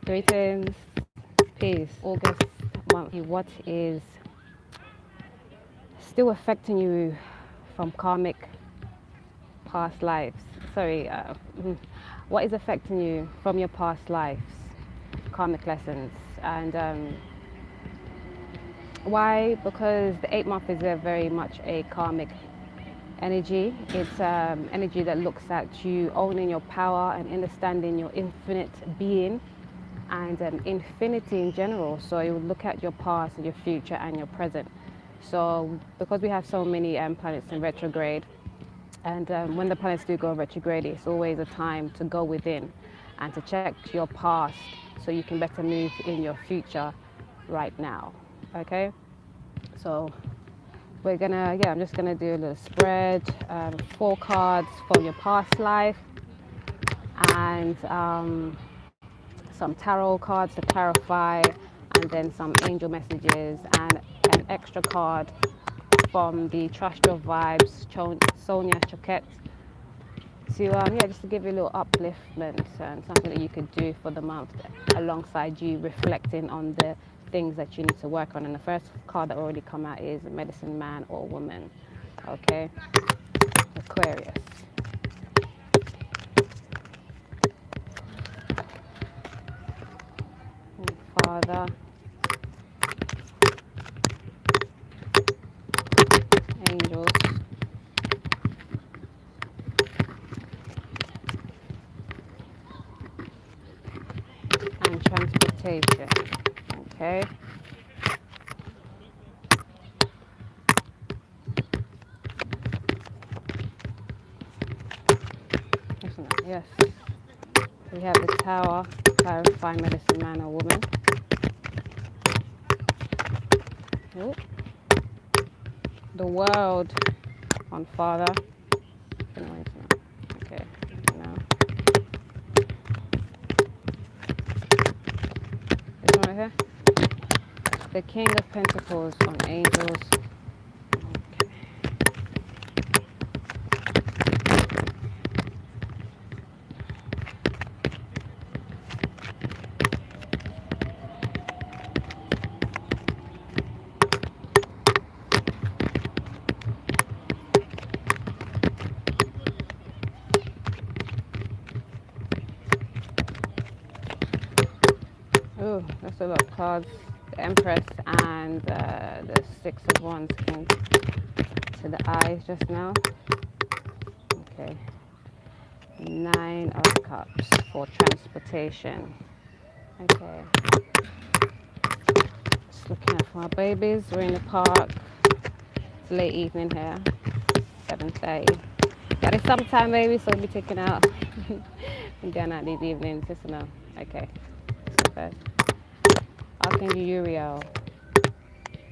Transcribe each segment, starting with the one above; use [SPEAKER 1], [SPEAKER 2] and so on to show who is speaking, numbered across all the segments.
[SPEAKER 1] Greetings, peace. August month. What is still affecting you from karmic past lives? Sorry, what is affecting you from your past lives? Karmic lessons. And why? Because the 8th month is a very much a karmic energy. It's energy that looks at you owning your power and understanding your infinite being and infinity in general. So you would look at your past and your future and your present. So because we have so many planets in retrograde, and when the planets do go retrograde, it's always a time to go within and to check your past so you can better move in your future right now. Okay? So I'm just gonna do a little spread, 4 cards from your past life, and some tarot cards to clarify, and then some angel messages, and an extra card from the Trust Your Vibes, Sonia Choquette, to just to give you a little upliftment and something that you could do for the month alongside you reflecting on the things that you need to work on. And the first card that already come out is medicine man or woman. Okay, Aquarius. Father, angels, and transportation. Okay. Yes. We have the Tower, clarify medicine man or woman. Ooh. The World on Father. Okay. Now. This one right here. The King of Pentacles on angels. Oh, that's a lot of cards. The Empress and the 6 of Wands came to the eyes just now. Okay. 9 of Cups for transportation. Okay. Just looking out for our babies. We're in the park. It's late evening here. 7:30. Got it sometime, baby, so we'll be taking out. We're going out these evenings, just to know. Okay. So first. Archangel Uriel.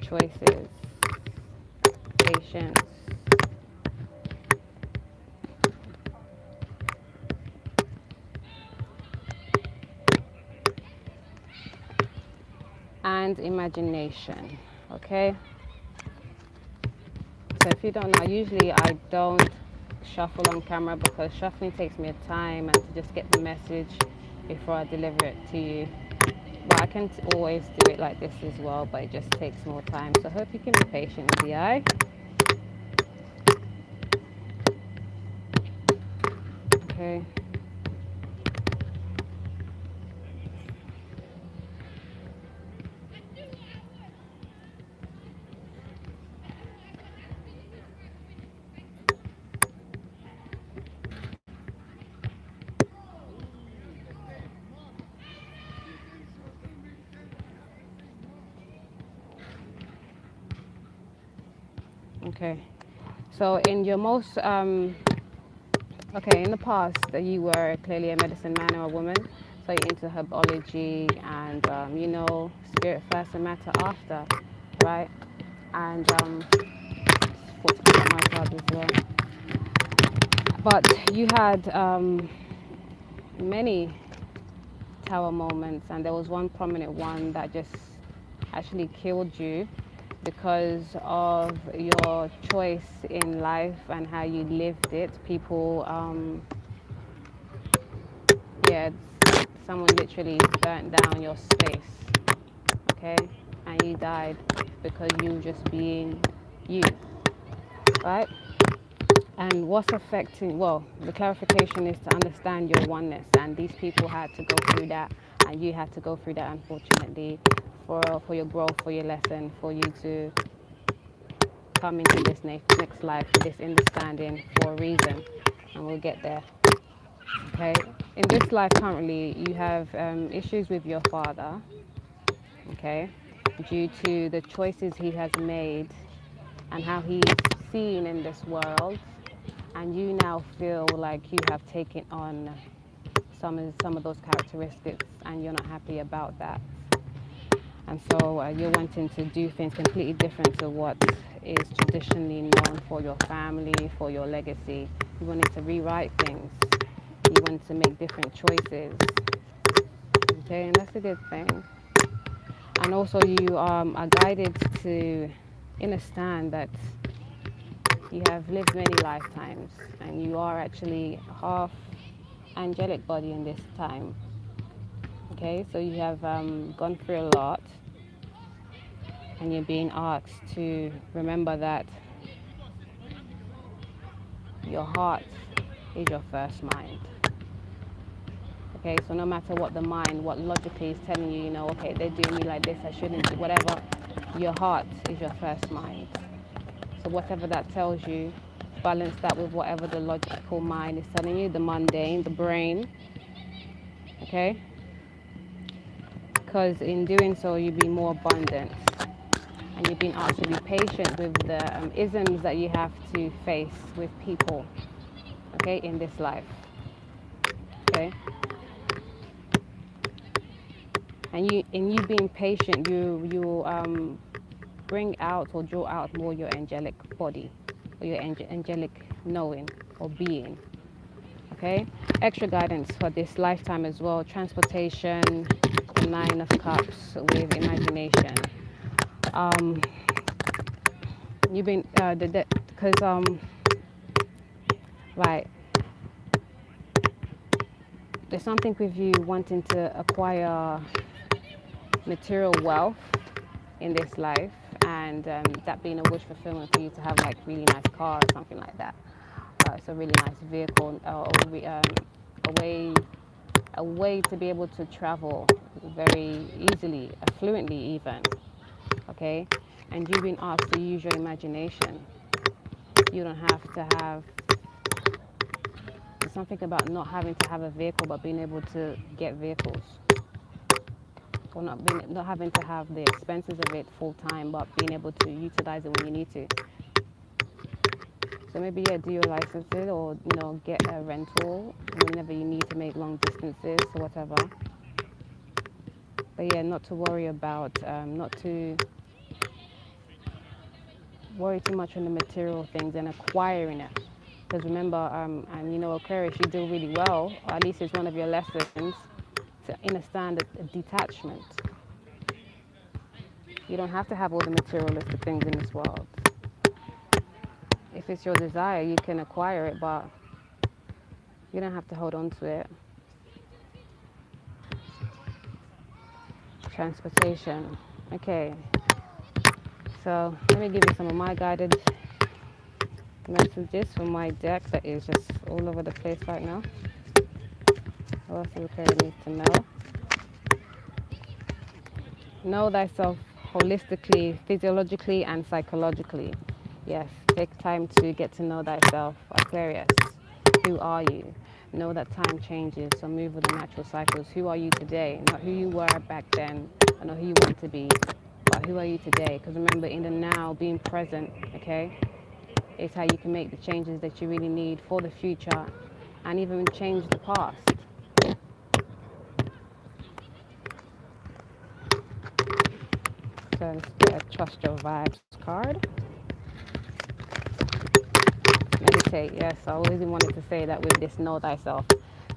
[SPEAKER 1] Choices. Patience. And imagination. Okay. So if you don't know, usually I don't shuffle on camera because shuffling takes me a time and to just get the message before I deliver it to you. But I can always do it like this as well, but it just takes more time. So I hope you can be patient with the eye. Okay. Okay. So in your most okay, in the past, you were clearly a medicine man or a woman, so you're into herbology and, spirit first and matter after, right? And 40% my cards as well. But you had many tower moments, and there was one prominent one that just actually killed you because of your choice in life and how you lived it. People, someone literally burnt down your space, okay? And you died because you were just being you, right? And what's affecting, well, the clarification is to understand your oneness, and these people had to go through that, and you had to go through that, unfortunately, for your growth, for your lesson, for you to come into this next life with this understanding for a reason, and we'll get there. Okay, in this life currently you have issues with your father, okay, due to the choices he has made and how he's seen in this world, and you now feel like you have taken on some of those characteristics and you're not happy about that. And so you're wanting to do things completely different to what is traditionally known for your family, for your legacy. You wanted to rewrite things. You wanted to make different choices. Okay, and that's a good thing. And also you are guided to understand that you have lived many lifetimes and you are actually half angelic body in this time. Okay, so you have gone through a lot, and you're being asked to remember that your heart is your first mind. Okay, so no matter what the mind, what logically is telling you, you know, okay, they're doing me like this, I shouldn't do whatever, your heart is your first mind. So whatever that tells you, balance that with whatever the logical mind is telling you, the mundane, the brain. Okay, because in doing so you'll be more abundant, and you've been asked to be patient with the isms that you have to face with people, okay, in this life. Okay, and you being patient, you bring out or draw out more your angelic body, or your angelic knowing or being. Okay, extra guidance for this lifetime as well: transportation, the 9 of Cups with imagination. You've been because right, there's something with you wanting to acquire material wealth in this life, and that being a wish fulfillment for you to have like really nice car or something like that. It's a really nice vehicle, a way to be able to travel very easily, fluently even. Okay, and you've been asked to use your imagination. You don't have to have. There's something about not having to have a vehicle, but being able to get vehicles. Or not having to have the expenses of it full time, but being able to utilize it when you need to. So maybe do your licenses, or get a rental whenever you need to make long distances or whatever. But not to worry about, not to worry too much on the material things and acquiring it. Because remember, and Aquarius, you do really well, or at least it's one of your lessons, to understand a detachment. You don't have to have all the materialistic things in this world. If it's your desire, you can acquire it, but you don't have to hold on to it. Transportation. Okay. So let me give you some of my guided messages from my deck that is just all over the place right now. What else does Aquarius needs to know? Know thyself holistically, physiologically, and psychologically. Yes, take time to get to know thyself, Aquarius. Who are you? Know that time changes, so move with the natural cycles. Who are you today? Not who you were back then, or not who you want to be, but who are you today? Because remember, in the now, being present, okay, is how you can make the changes that you really need for the future, and even change the past. So let's get a Trust Your Vibes card. Meditate. Yes, I always wanted to say that with this know thyself,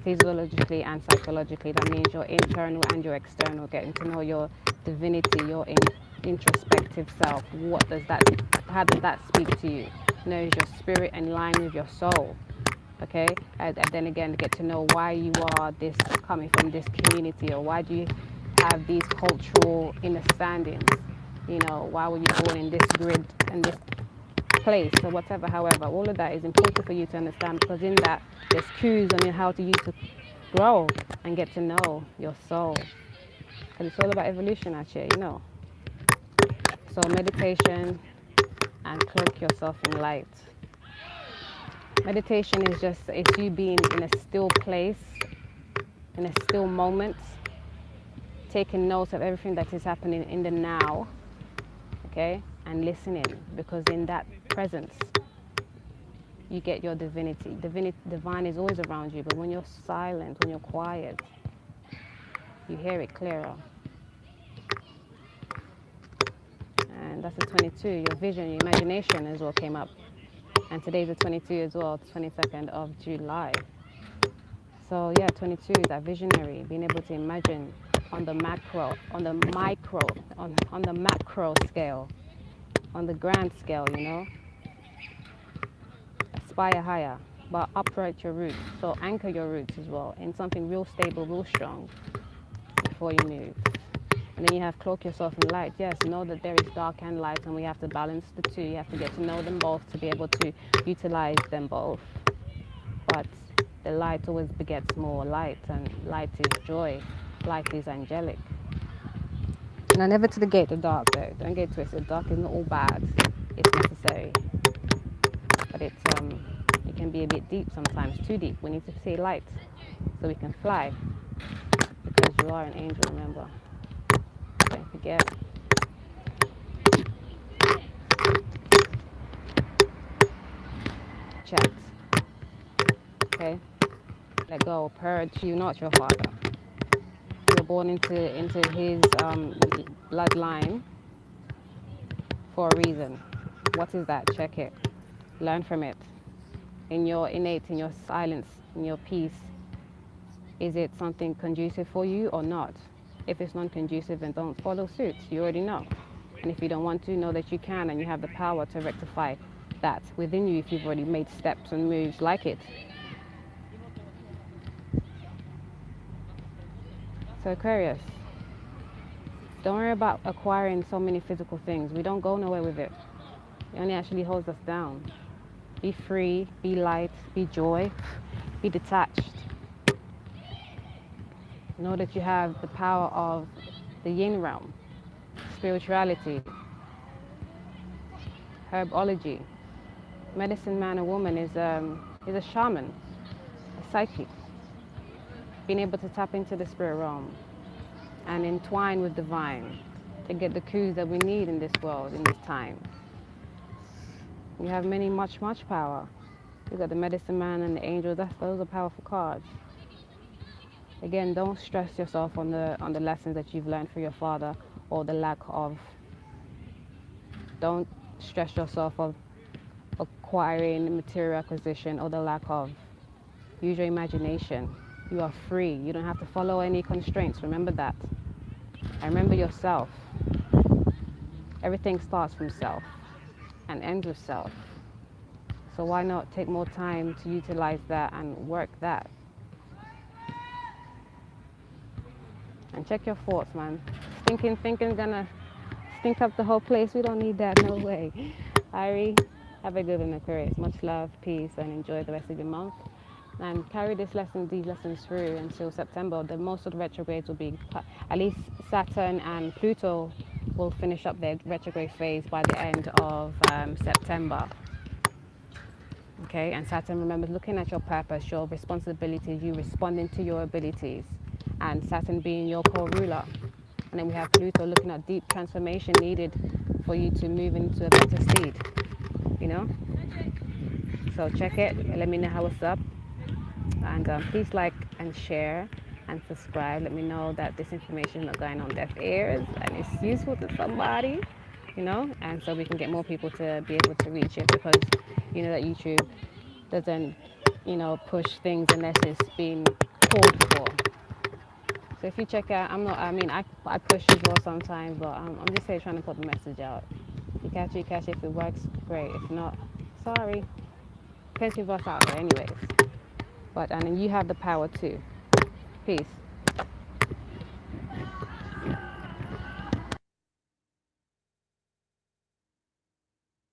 [SPEAKER 1] physiologically and psychologically. That means your internal and your external, getting to know your divinity, your introspective self. How does that speak to you? Is your spirit in line with your soul? okay? And then again, get to know why you are this, coming from this community, or why do you have these cultural understandings. You know, why were you born in this grid and this place or whatever. However, all of that is important for you to understand, because in that there's cues on how to use to grow and get to know your soul, because it's all about evolution actually, you know. So meditation and cloak yourself in light. Meditation is just, it's you being in a still place, in a still moment, taking notes of everything that is happening in the now, okay, and listening, because in that presence you get your divinity. Divine is always around you, but when you're silent, when you're quiet, you hear it clearer. And that's the 22. Your vision, your imagination as well came up. And today's the 22 as well, 22nd of July. So yeah, 22, that visionary, being able to imagine on the macro, on the micro, on the macro scale, on the grand scale, you know. Aspire higher, but upright your roots. So anchor your roots as well in something real stable, real strong before you move. And then you have cloak yourself in light. Yes, know that there is dark and light, and we have to balance the two. You have to get to know them both to be able to utilize them both. But the light always begets more light, and light is joy. Light is angelic. And I never to negate the dark though. Don't get twisted. Dark is not all bad. It's necessary. But it can be a bit deep sometimes, too deep. We need to see light so we can fly, because you are an angel, remember. Don't forget. Chat. Okay? Let go. Purge you, not your father. You're born into his bloodline for a reason. What is that? Check it. Learn from it. In your innate, in your silence, in your peace, is it something conducive for you or not? If it's non-conducive, then don't follow suit. You already know. And if you don't want to, know that you can, and you have the power to rectify that within you if you've already made steps and moves like it. So Aquarius, don't worry about acquiring so many physical things. We don't go nowhere with it. It only actually holds us down. Be free, be light, be joy, be detached. Know that you have the power of the yin realm, spirituality, herbology. Medicine man or woman is a shaman, a psychic. Being able to tap into the spirit realm and entwine with divine to get the clues that we need in this world, in this time. You have much power. You got the medicine man and the angel. Those are powerful cards. Again, don't stress yourself on the lessons that you've learned from your father, or the lack of. Don't stress yourself of acquiring material acquisition, or the lack of. Use your imagination. You are free. You don't have to follow any constraints. Remember that. And remember yourself. Everything starts from self and ends with self. So why not take more time to utilize that and work that? And check your thoughts, man. Thinking gonna stink up the whole place. We don't need that, no way. Irie, have a good one, Aquarius. Much love, peace, and enjoy the rest of your month. And carry these lessons through until September. The most of the retrogrades will be, at least Saturn and Pluto will finish up their retrograde phase by the end of September. Okay, and Saturn, remember, looking at your purpose, your responsibilities, you responding to your abilities, and Saturn being your co-ruler. And then we have Pluto looking at deep transformation needed for you to move into a better state, you know? So check it, let me know how it's up. And please like and share and subscribe. Let me know that this information is not going on deaf ears and it's useful to somebody, you know, and so we can get more people to be able to reach it, because you know that YouTube doesn't, you know, push things unless it's been called for. So if you check out, I push as well sometimes, but I'm just here trying to put the message out. You catch it. If it works, great. If not, sorry. Plenty of us out there anyways. And then you have the power too. Peace.